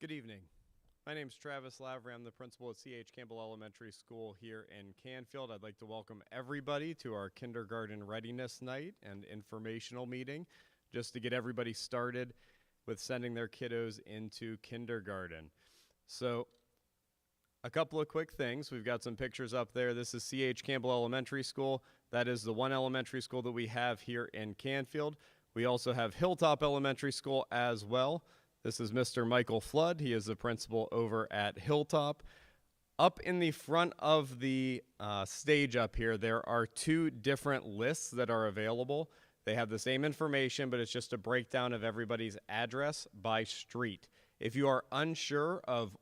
Good evening. My name is Travis Lavery. I'm the principal at C.H. Campbell Elementary School here in Canfield. I'd like to welcome everybody to our kindergarten readiness night and informational meeting, just to get everybody started with sending their kiddos into kindergarten. So, a couple of quick things. We've got some pictures up there. This is C.H. Campbell Elementary School. That is the one elementary school that we have here in Canfield. We also have Hilltop Elementary School as well. This is Mr. Michael Flood. He is the principal over at Hilltop. Up in the front of the stage up here, there are two different lists that are available. They have the same information, but it's just a breakdown of everybody's address by street. If you are unsure of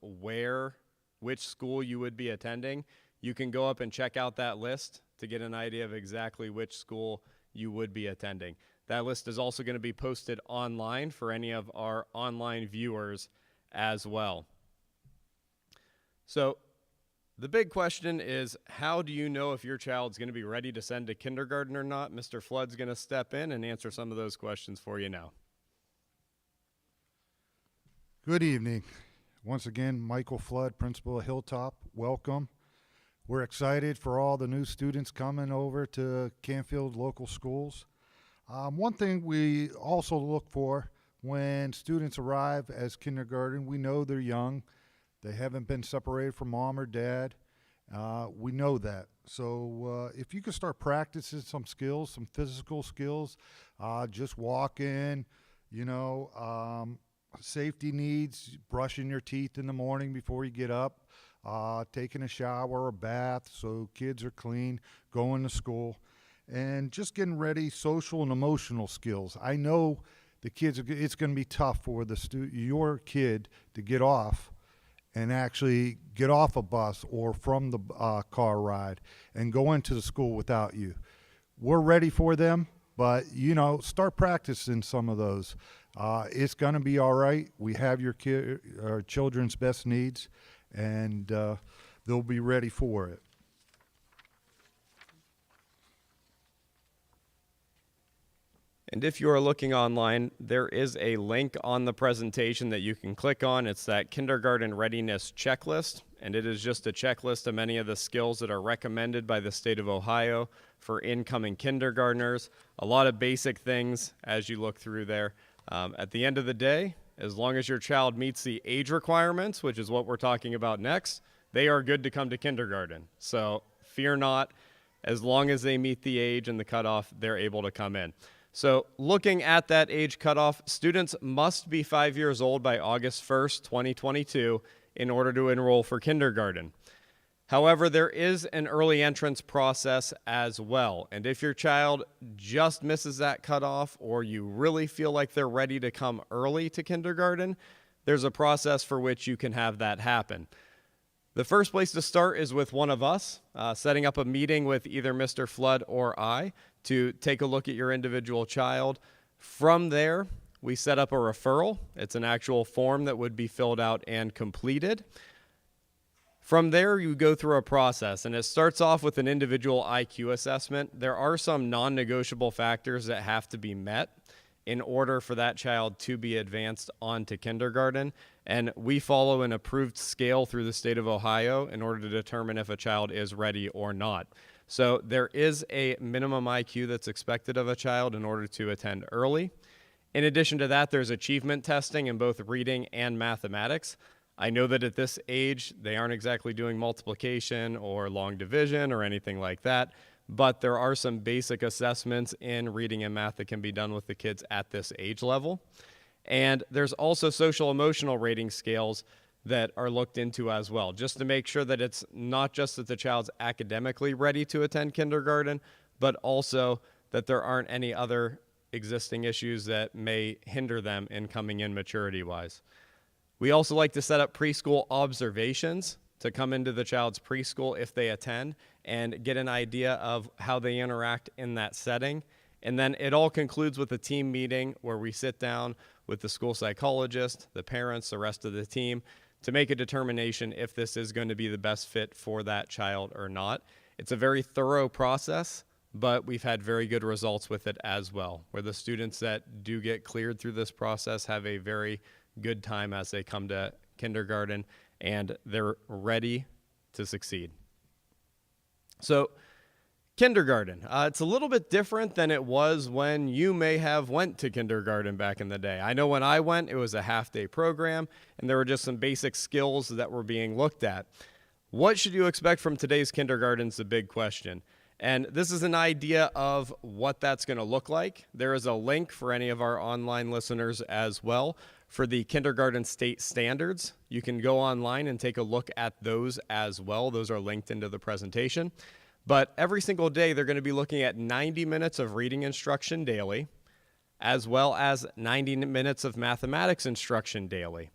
which school you would be attending, you can go up and check out that list to get an idea of exactly which school you would be attending. That list is also going to be posted online for any of our online viewers as well. So the big question is, how do you know if your child's going to be ready to send to kindergarten or not? Mr. Flood's going to step in and answer some of those questions for you now. Good evening. Once again, Michael Flood, principal of Hilltop. Welcome. We're excited for all the new students coming over to Canfield local schools. One thing we also look for when students arrive as kindergarten, we know they're young. They haven't been separated from mom or dad. We know that. So if you can start practicing some skills, some physical skills, just walking, safety needs, brushing your teeth in the morning before you get up, taking a shower or bath so kids are clean, going to school, and just getting ready, social and emotional skills. I know the kids, it's going to be tough for your kid to get off and actually get off a bus or from the car ride and go into the school without you. We're ready for them, but start practicing some of those. It's going to be all right. We have our children's best needs, and they'll be ready for it. And if you are looking online, there is a link on the presentation that you can click on. It's that kindergarten readiness checklist, and it is just a checklist of many of the skills that are recommended by the state of Ohio for incoming kindergartners. A lot of basic things as you look through there. At the end of the day, as long as your child meets the age requirements, which is what we're talking about next, they are good to come to kindergarten. So fear not, as long as they meet the age and the cutoff, they're able to come in. So looking at that age cutoff, students must be 5 years old by August 1st, 2022 in order to enroll for kindergarten. However, there is an early entrance process as well. And if your child just misses that cutoff, or you really feel like they're ready to come early to kindergarten, there's a process for which you can have that happen. The first place to start is with one of us, setting up a meeting with either Mr. Flood or I to take a look at your individual child. From there, we set up a referral. It's an actual form that would be filled out and completed. From there, you go through a process, and it starts off with an individual IQ assessment. There are some non-negotiable factors that have to be met in order for that child to be advanced on to kindergarten, and we follow an approved scale through the state of Ohio in order to determine if a child is ready or not. So there is a minimum IQ that's expected of a child in order to attend early. In addition to that, there's achievement testing in both reading and mathematics. I know that at this age, they aren't exactly doing multiplication or long division or anything like that, but there are some basic assessments in reading and math that can be done with the kids at this age level. And there's also social emotional rating scales that are looked into as well, just to make sure that it's not just that the child's academically ready to attend kindergarten, but also that there aren't any other existing issues that may hinder them in coming in maturity-wise. We also like to set up preschool observations to come into the child's preschool if they attend and get an idea of how they interact in that setting. And then it all concludes with a team meeting where we sit down with the school psychologist, the parents, the rest of the team to make a determination if this is going to be the best fit for that child or not. It's a very thorough process, but we've had very good results with it as well, where the students that do get cleared through this process have a very good time as they come to kindergarten, and they're ready to succeed. So kindergarten, it's a little bit different than it was when you may have went to kindergarten back in the day. I know when I went, it was a half-day program, and there were just some basic skills that were being looked at. What should you expect from today's kindergarten is the big question. And this is an idea of what that's going to look like. There is a link for any of our online listeners as well for the kindergarten state standards. You can go online and take a look at those as well. Those are linked into the presentation. But every single day, they're going to be looking at 90 minutes of reading instruction daily, as well as 90 minutes of mathematics instruction daily.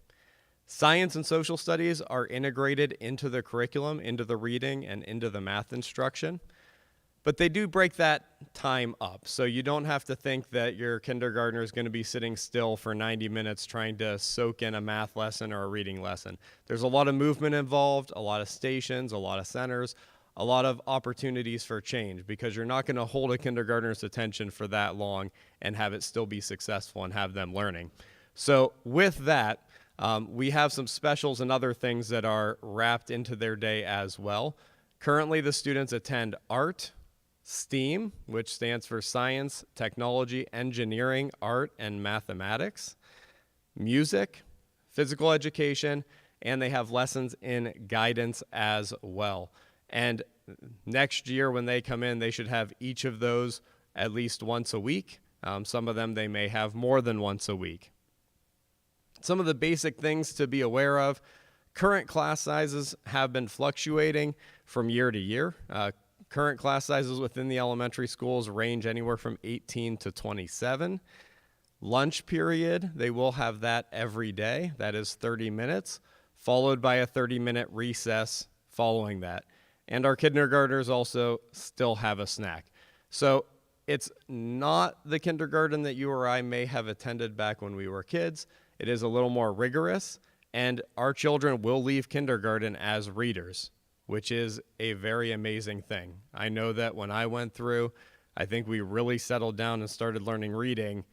Science and social studies are integrated into the curriculum, into the reading, and into the math instruction. But they do break that time up, so you don't have to think that your kindergartner is going to be sitting still for 90 minutes trying to soak in a math lesson or a reading lesson. There's a lot of movement involved, a lot of stations, a lot of centers, a lot of opportunities for change, because you're not going to hold a kindergartner's attention for that long and have it still be successful and have them learning. So with that, we have some specials and other things that are wrapped into their day as well. Currently, the students attend art, STEAM, which stands for science, technology, engineering, art, and mathematics, music, physical education, and they have lessons in guidance as well. And next year when they come in, they should have each of those at least once a week. Some of them they may have more than once a week. Some of the basic things to be aware of: current class sizes have been fluctuating from year to year. Current class sizes within the elementary schools range anywhere from 18 to 27. Lunch period, they will have that every day. That is 30 minutes, followed by a 30-minute recess following that. And our kindergartners also still have a snack. So it's not the kindergarten that you or I may have attended back when we were kids. It is a little more rigorous, and our children will leave kindergarten as readers, which is a very amazing thing. I know that when I went through, I think we really settled down and started learning reading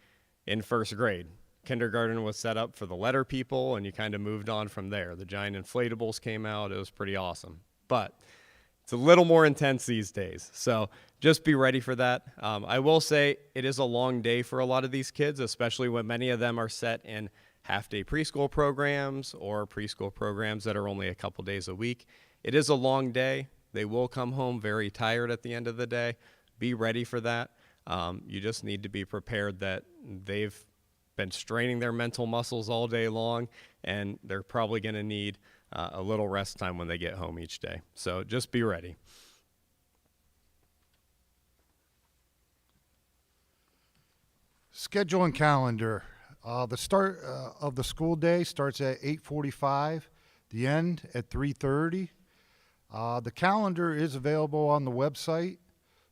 in first grade. Kindergarten was set up for the letter people, and you kind of moved on from there. The giant inflatables came out. It was pretty awesome. But it's a little more intense these days, so just be ready for that. I will say it is a long day for a lot of these kids, especially when many of them are set in half-day preschool programs or preschool programs that are only a couple days a week. It is a long day. They will come home very tired at the end of the day. Be ready for that. You just need to be prepared that they've been straining their mental muscles all day long, and they're probably going to need a little rest time when they get home each day. So just be ready. Schedule and calendar. The start of the school day starts at 8:45. The end at 3:30. The calendar is available on the website.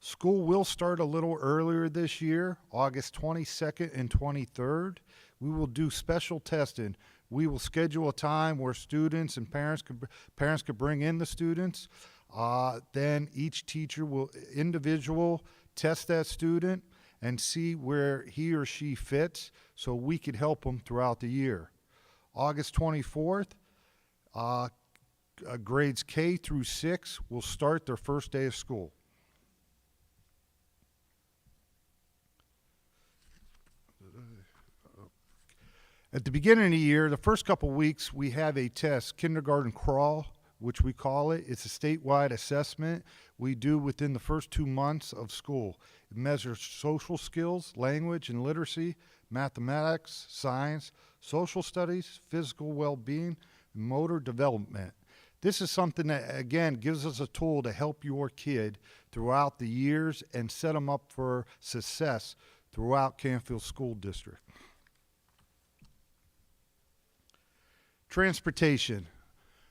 School will start a little earlier this year, August 22nd and 23rd. We will do special testing. We will schedule a time where students and parents could bring in the students. Then each teacher will individual test that student and see where he or she fits, so we could help them throughout the year. August 24th, grades K through 6 will start their first day of school. At the beginning of the year, the first couple weeks, we have a test, kindergarten crawl, which we call it. It's a statewide assessment we do within the first 2 months of school. It measures social skills, language and literacy, mathematics, science, social studies, physical well-being, and motor development. This is something that, again, gives us a tool to help your kid throughout the years and set them up for success throughout Canfield School District. Transportation.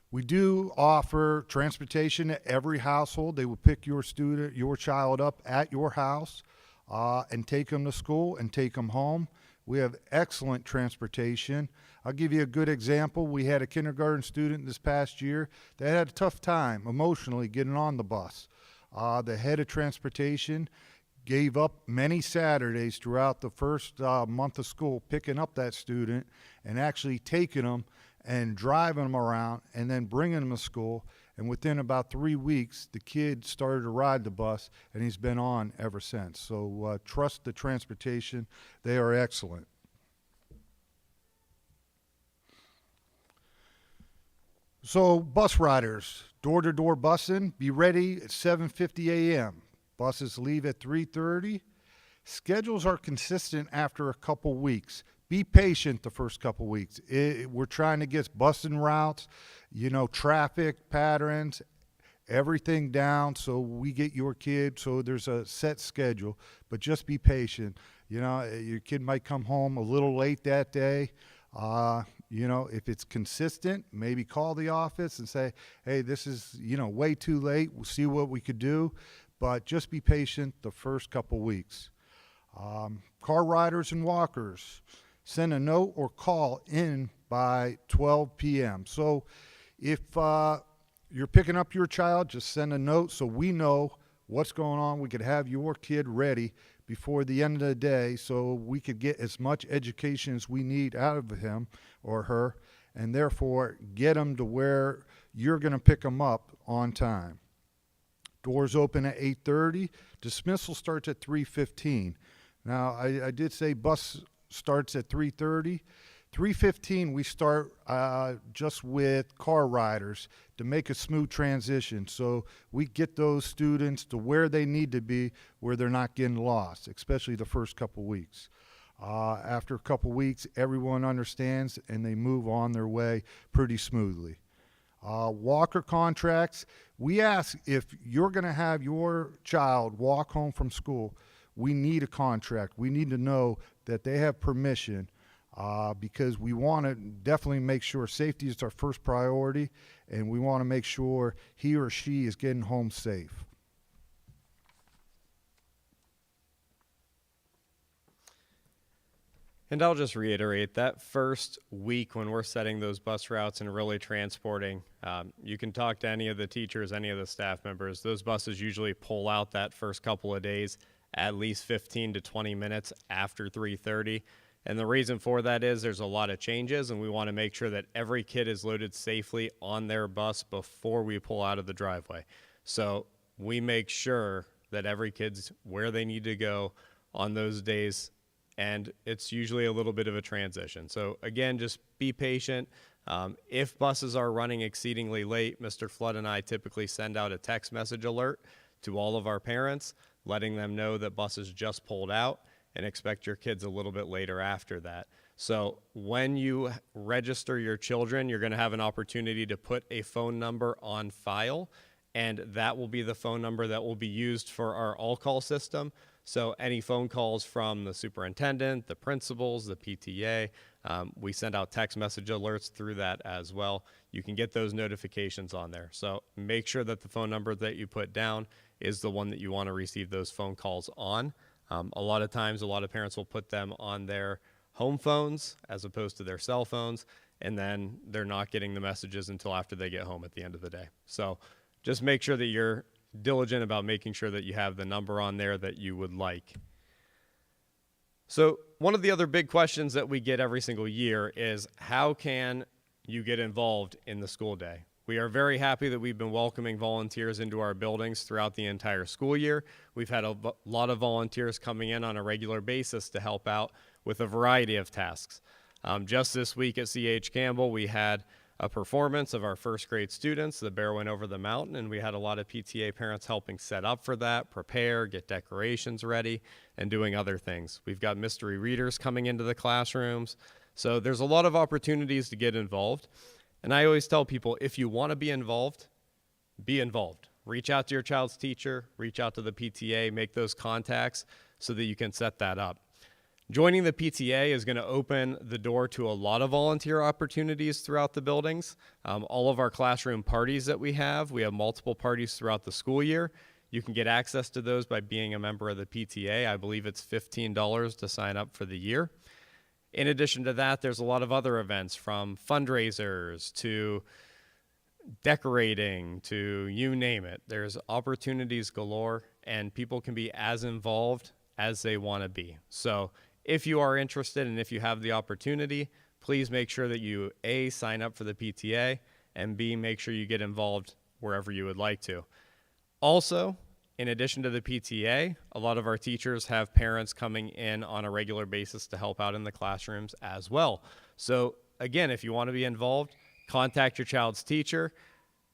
We do offer transportation to every household. They will pick your child up at your house and take them to school and take them home. We have excellent transportation. I'll give you a good example. We had a kindergarten student this past year that had a tough time emotionally getting on the bus. The head of transportation gave up many Saturdays throughout the first month of school picking up that student and actually taking them and driving them around and then bringing them to school. And within about 3 weeks, the kid started to ride the bus, and he's been on ever since. So trust the transportation. They are excellent. So bus riders, door-to-door busing, be ready at 7:50 a.m. Buses leave at 3:30. Schedules are consistent after a couple weeks. Be patient the first couple weeks. We're trying to get busing routes, traffic patterns, everything down so we get your kid. So there's a set schedule, but just be patient. Your kid might come home a little late that day. If it's consistent, maybe call the office and say, hey, this is, way too late. We'll see what we could do. But just be patient the first couple weeks. Car riders and walkers, send a note or call in by 12 p.m. So if you're picking up your child, just send a note so we know what's going on. We could have your kid ready before the end of the day so we could get as much education as we need out of him or her, and therefore get them to where you're going to pick them up on time. Doors open at 8:30. Dismissal starts at 3:15. Now, I did say bus starts at 3:30. 3:15, we start just with car riders to make a smooth transition so we get those students to where they need to be, where they're not getting lost, especially the first couple weeks. After a couple weeks, everyone understands and they move on their way pretty smoothly. Walker contracts, we ask if you're going to have your child walk home from school, we need a contract. We need to know that they have permission because we want to definitely make sure safety is our first priority, and we want to make sure he or she is getting home safe. And I'll just reiterate that first week when we're setting those bus routes and really transporting, you can talk to any of the teachers, any of the staff members. Those buses usually pull out that first couple of days at least 15 to 20 minutes after 3:30. And the reason for that is there's a lot of changes, and we want to make sure that every kid is loaded safely on their bus before we pull out of the driveway. So we make sure that every kid's where they need to go on those days, and it's usually a little bit of a transition. So again, just be patient. If buses are running exceedingly late, Mr. Flood and I typically send out a text message alert to all of our parents, letting them know that buses just pulled out, and expect your kids a little bit later after that. So when you register your children, you're going to have an opportunity to put a phone number on file, and that will be the phone number that will be used for our all-call system. So any phone calls from the superintendent, the principals, the PTA, we send out text message alerts through that as well. You can get those notifications on there. So make sure that the phone number that you put down is the one that you want to receive those phone calls on. A lot of times, a lot of parents will put them on their home phones as opposed to their cell phones, and then they're not getting the messages until after they get home at the end of the day. So just make sure that you're diligent about making sure that you have the number on there that you would like. So one of the other big questions that we get every single year is, how can you get involved in the school day? We are very happy that we've been welcoming volunteers into our buildings throughout the entire school year. We've had a lot of volunteers coming in on a regular basis to help out with a variety of tasks. Just this week at C.H. Campbell, we had a performance of our first grade students. The bear went over the mountain, and we had a lot of PTA parents helping set up for that, prepare, get decorations ready, and doing other things. We've got mystery readers coming into the classrooms. So there's a lot of opportunities to get involved. And I always tell people, if you want to be involved, be involved. Reach out to your child's teacher, reach out to the PTA, make those contacts so that you can set that up. Joining the PTA is going to open the door to a lot of volunteer opportunities throughout the buildings. All of our classroom parties that we have multiple parties throughout the school year. You can get access to those by being a member of the PTA. I believe it's $15 to sign up for the year. In addition to that, there's a lot of other events, from fundraisers to decorating to you name it. There's opportunities galore, and people can be as involved as they want to be. So if you are interested and if you have the opportunity, please make sure that you A, sign up for the PTA, and B, make sure you get involved wherever you would like to. Also, in addition to the PTA, a lot of our teachers have parents coming in on a regular basis to help out in the classrooms as well. So again, if you want to be involved, contact your child's teacher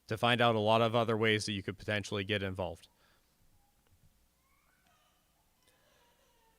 to find out a lot of other ways that you could potentially get involved.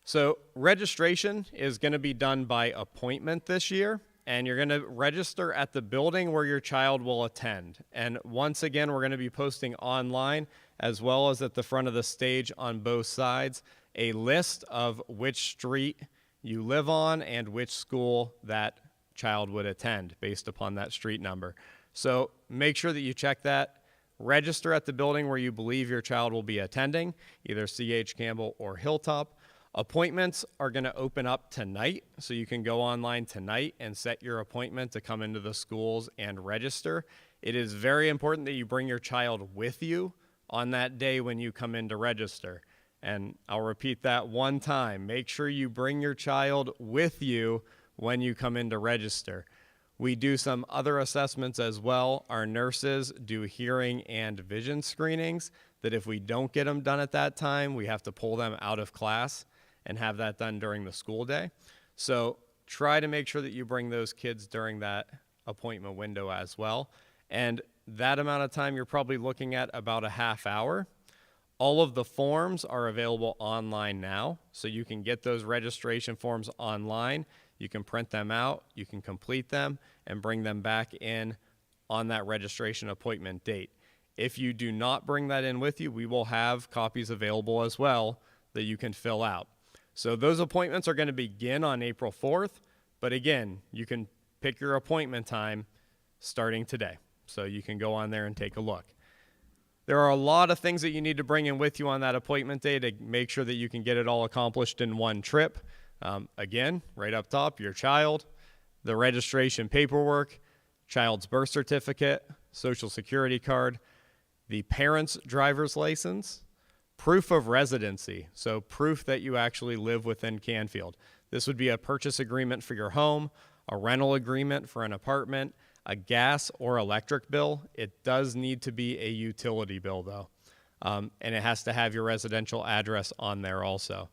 So registration is going to be done by appointment this year, and you're going to register at the building where your child will attend. And once again, we're going to be posting online as well as at the front of the stage on both sides a list of which street you live on and which school that child would attend based upon that street number. So make sure that you check that. Register at the building where you believe your child will be attending, either C.H. Campbell or Hilltop. Appointments are going to open up tonight, so you can go online tonight and set your appointment to come into the schools and register. It is very important that you bring your child with you on that day when you come in to register. And I'll repeat that one time. Make sure you bring your child with you when you come in to register. We do some other assessments as well. Our nurses do hearing and vision screenings that if we don't get them done at that time, we have to pull them out of class and have that done during the school day. So try to make sure that you bring those kids during that appointment window as well. And that amount of time, you're probably looking at about a half hour. All of the forms are available online now, so you can get those registration forms online. You can print them out, you can complete them, and bring them back in on that registration appointment date. If you do not bring that in with you, we will have copies available as well that you can fill out. So those appointments are going to begin on April 4th, but again, you can pick your appointment time starting today. So you can go on there and take a look. There are a lot of things that you need to bring in with you on that appointment day to make sure that you can get it all accomplished in one trip. Again, right up top, your child, the registration paperwork, child's birth certificate, social security card, the parent's driver's license, proof of residency, so proof that you actually live within Canfield. This would be a purchase agreement for your home, a rental agreement for an apartment, a gas or electric bill. It does need to be a utility bill though, and it has to have your residential address on there also.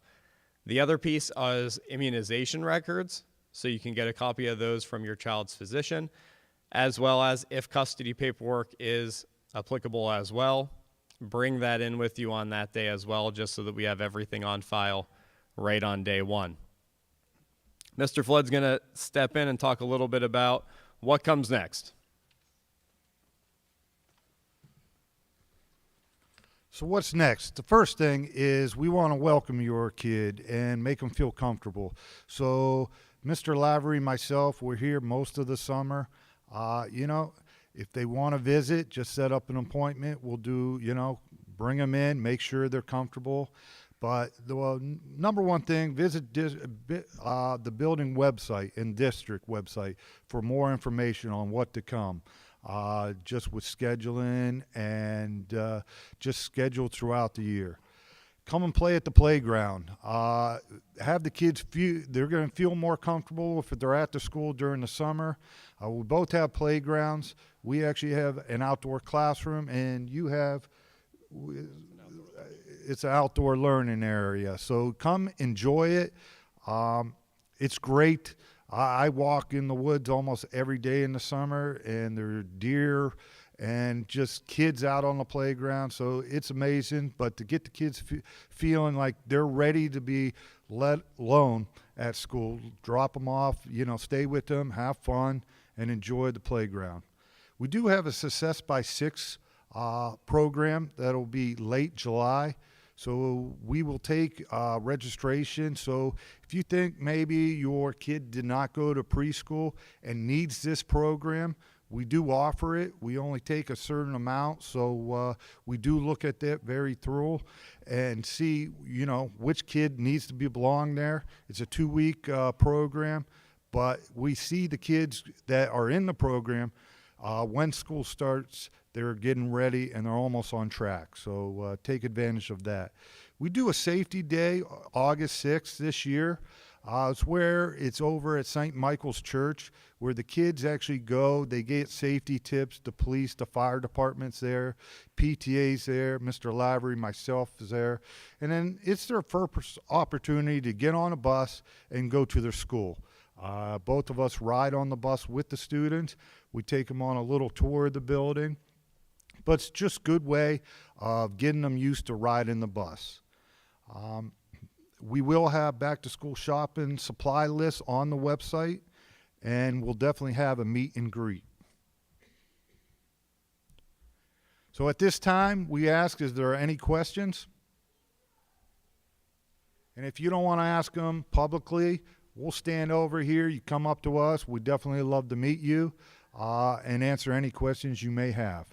The other piece is immunization records, so you can get a copy of those from your child's physician, as well as if custody paperwork is applicable as well, bring that in with you on that day as well, just so that we have everything on file right on day one. Mr. Flood's going to step in and talk a little bit about what comes next. So what's next? The first thing is we want to welcome your kid and make them feel comfortable. So Mr. Lavery, myself, we're here most of the summer. If they want to visit, just set up an appointment. We'll do, bring them in, make sure they're comfortable. But the number one thing, visit the building website and district website for more information on what to come. Just with scheduling and just schedule throughout the year. Come and play at the playground. Have the kids they're going to feel more comfortable if they're at the school during the summer. We both have playgrounds. We actually have an outdoor classroom, and you have it's an outdoor learning area. So come enjoy it. It's great. I walk in the woods almost every day in the summer, and there are deer and just kids out on the playground. So it's amazing. But to get the kids feeling like they're ready to be let alone at school, drop them off, stay with them, have fun, and enjoy the playground. We do have a Success by 6 program that'll be late July. So we will take registration. So if you think maybe your kid did not go to preschool and needs this program, we do offer it. We only take a certain amount. So we do look at that very thorough and see, which kid needs to belong there. It's a 2-week program, but we see the kids that are in the program when school starts, they're getting ready and they're almost on track. So take advantage of that. We do a safety day, August 6th this year. It's over at St. Michael's Church, where the kids actually go. They get safety tips. The police, the fire department's there, PTA's there, Mr. Lavery, myself is there. And then it's their first opportunity to get on a bus and go to their school. Both of us ride on the bus with the students. We take them on a little tour of the building. But it's just a good way of getting them used to riding the bus. We will have back-to-school shopping supply lists on the website, and we'll definitely have a meet and greet. So at this time, we ask, is there any questions? And if you don't want to ask them publicly, we'll stand over here. You come up to us. We'd definitely love to meet you and answer any questions you may have.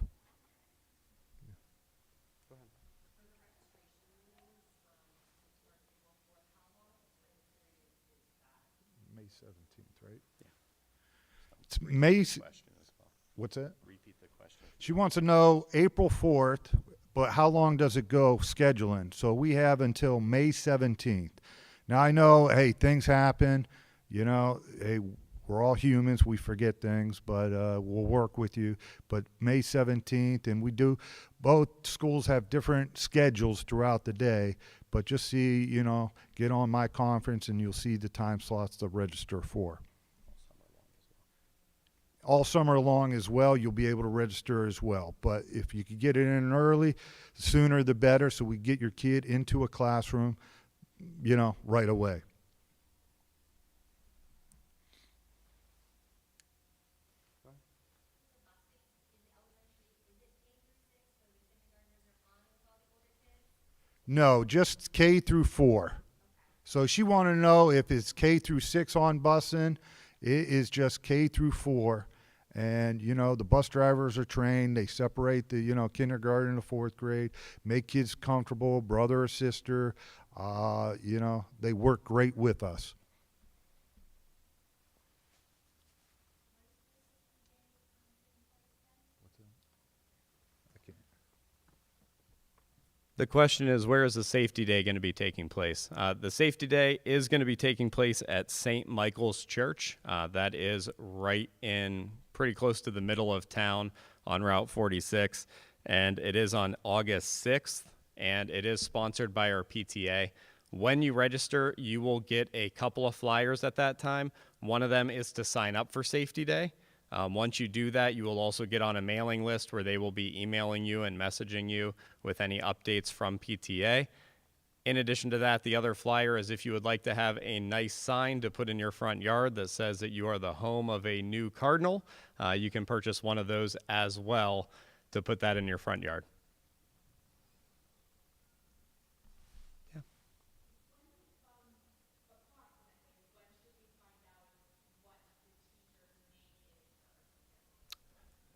May 17th, right? Yeah. It's May. What's that? Repeat the question. She wants to know April 4th, but how long does it go scheduling? So we have until May 17th. Now I know, hey, things happen. You know, hey, we're all humans. We forget things, but we'll work with you. But May 17th, and we do, both schools have different schedules throughout the day. But just see, you know, get on my conference and you'll see the time slots to register for. All summer long as well, you'll be able to register as well. But if you could get it in early, the sooner the better, so we get your kid into a classroom, you know, right away. No, just K through 4. So she wanted to know if it's K through 6 on busing. It is just K through 4. And, you know, the bus drivers are trained. They separate the, you know, kindergarten to 4th grade, make kids comfortable, brother or sister. You know, they work great with us. The question is, where is the safety day going to be taking place? The safety day is going to be taking place at St. Michael's Church. That is right in pretty close to the middle of town on Route 46. And it is on August 6th, and it is sponsored by our PTA. When you register, you will get a couple of flyers at that time. One of them is to sign up for Safety Day. Once you do that, you will also get on a mailing list where they will be emailing you and messaging you with any updates from PTA. In addition to that, the other flyer is if you would like to have a nice sign to put in your front yard that says that you are the home of a new cardinal, you can purchase one of those as well to put that in your front yard. Yeah.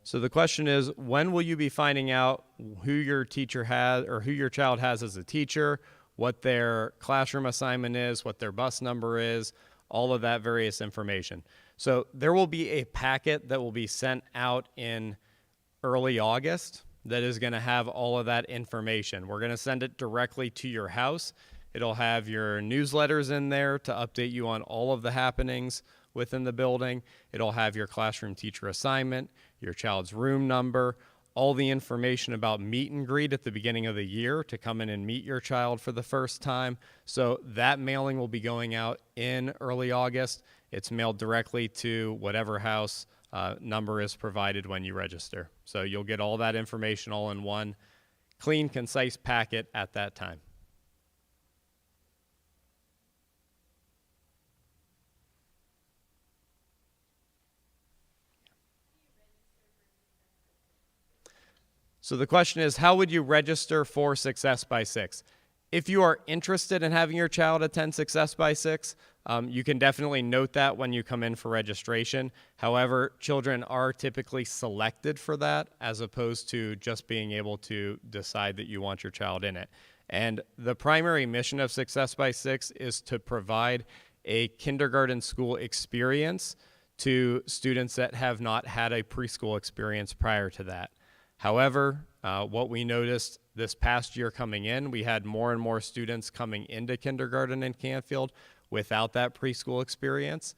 So the question is, when will you be finding out who your teacher has or who your child has as a teacher, what their classroom assignment is, what their bus number is, all of that various information. So there will be a packet that will be sent out in early August that is going to have all of that information. We're going to send it directly to your house. It'll have your newsletters in there to update you on all of the happenings within the building. It'll have your classroom teacher assignment, your child's room number, all the information about meet and greet at the beginning of the year to come in and meet your child for the first time. So that mailing will be going out in early August. It's mailed directly to whatever house number is provided when you register. So you'll get all that information all in one clean, concise packet at that time. So the question is, how would you register for Success by 6? If you are interested in having your child attend Success by 6, you can definitely note that when you come in for registration. However, children are typically selected for that as opposed to just being able to decide that you want your child in it. And the primary mission of Success by 6 is to provide a kindergarten school experience to students that have not had a preschool experience prior to that. However, what we noticed this past year coming in, we had more and more students coming into kindergarten in Canfield without that preschool experience.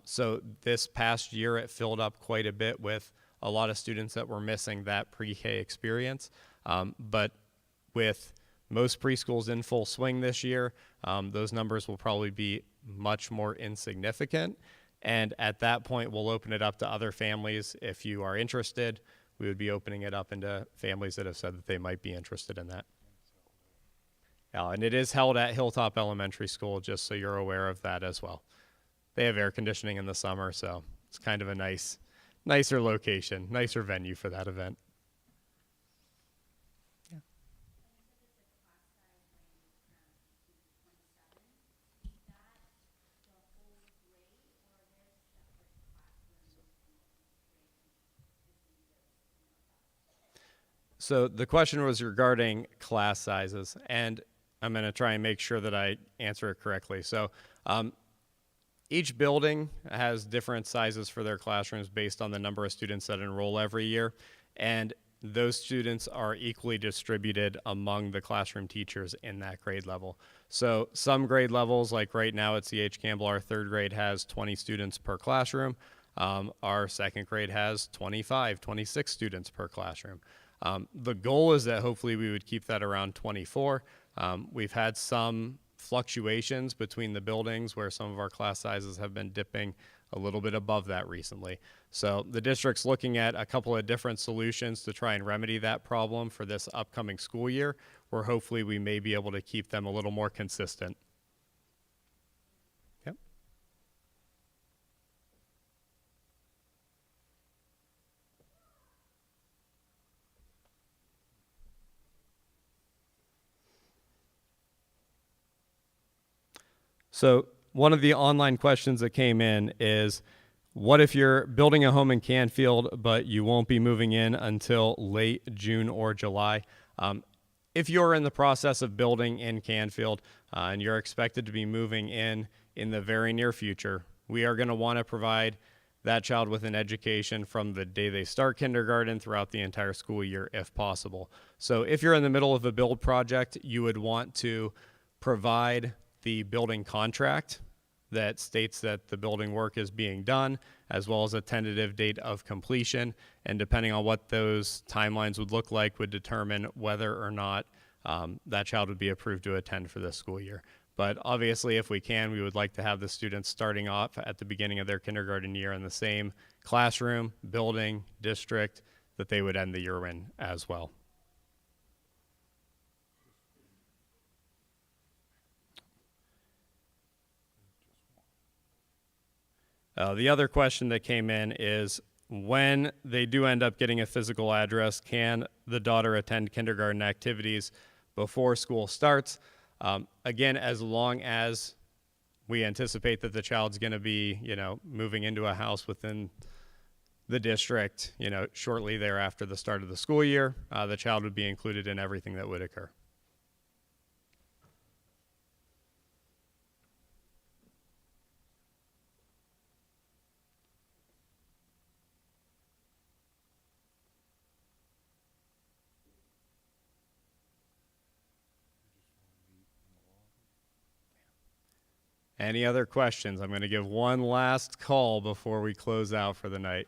So this past year, it filled up quite a bit with a lot of students that were missing that pre-K experience. But with most preschools in full swing this year, those numbers will probably be much more insignificant. And at that point, we'll open it up to other families. If you are interested, we would be opening it up into families that have said that they might be interested in that. And it is held at Hilltop Elementary School, just so you're aware of that as well. They have air conditioning in the summer, so it's kind of a nicer location, nicer venue for that event. Yeah. So the question was regarding class sizes, and I'm going to try and make sure that I answer it correctly. So each building has different sizes for their classrooms based on the number of students that enroll every year, and those students are equally distributed among the classroom teachers in that grade level. So some grade levels, like right now at C.H. Campbell, our third grade has 20 students per classroom. Our second grade has 25, 26 students per classroom. The goal is that hopefully we would keep that around 24. We've had some fluctuations between the buildings where some of our class sizes have been dipping a little bit above that recently. So the district's looking at a couple of different solutions to try and remedy that problem for this upcoming school year, where hopefully we may be able to keep them a little more consistent. Yep. So one of the online questions that came in is, what if you're building a home in Canfield, but you won't be moving in until late June or July? If you're in the process of building in Canfield and you're expected to be moving in the very near future, we are going to want to provide that child with an education from the day they start kindergarten throughout the entire school year, if possible. So if you're in the middle of a build project, you would want to provide the building contract that states that the building work is being done, as well as a tentative date of completion. And depending on what those timelines would look like would determine whether or not that child would be approved to attend for this school year. But obviously, if we can, we would like to have the students starting off at the beginning of their kindergarten year in the same classroom, building, district that they would end the year in as well. The other question that came in is, when they do end up getting a physical address, can the daughter attend kindergarten activities before school starts? Again, as long as we anticipate that the child's going to be, moving into a house within the district, shortly thereafter the start of the school year, the child would be included in everything that would occur. Any other questions? I'm going to give one last call before we close out for the night.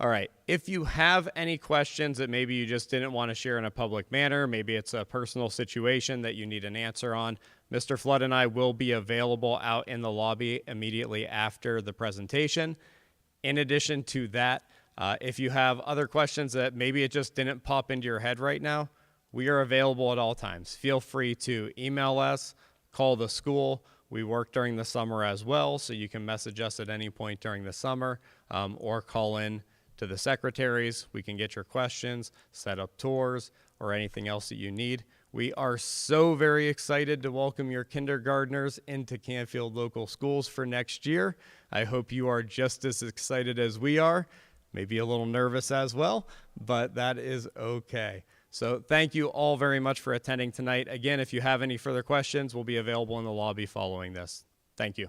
All right. If you have any questions that maybe you just didn't want to share in a public manner, maybe it's a personal situation that you need an answer on, Mr. Flood and I will be available out in the lobby immediately after the presentation. In addition to that, if you have other questions that maybe it just didn't pop into your head right now, we are available at all times. Feel free to email us, call the school. We work during the summer as well, so you can message us at any point during the summer or call in to the secretaries. We can get your questions, set up tours, or anything else that you need. We are so very excited to welcome your kindergartners into Canfield Local Schools for next year. I hope you are just as excited as we are. Maybe a little nervous as well, but that is okay. So thank you all very much for attending tonight. Again, if you have any further questions, we'll be available in the lobby following this. Thank you.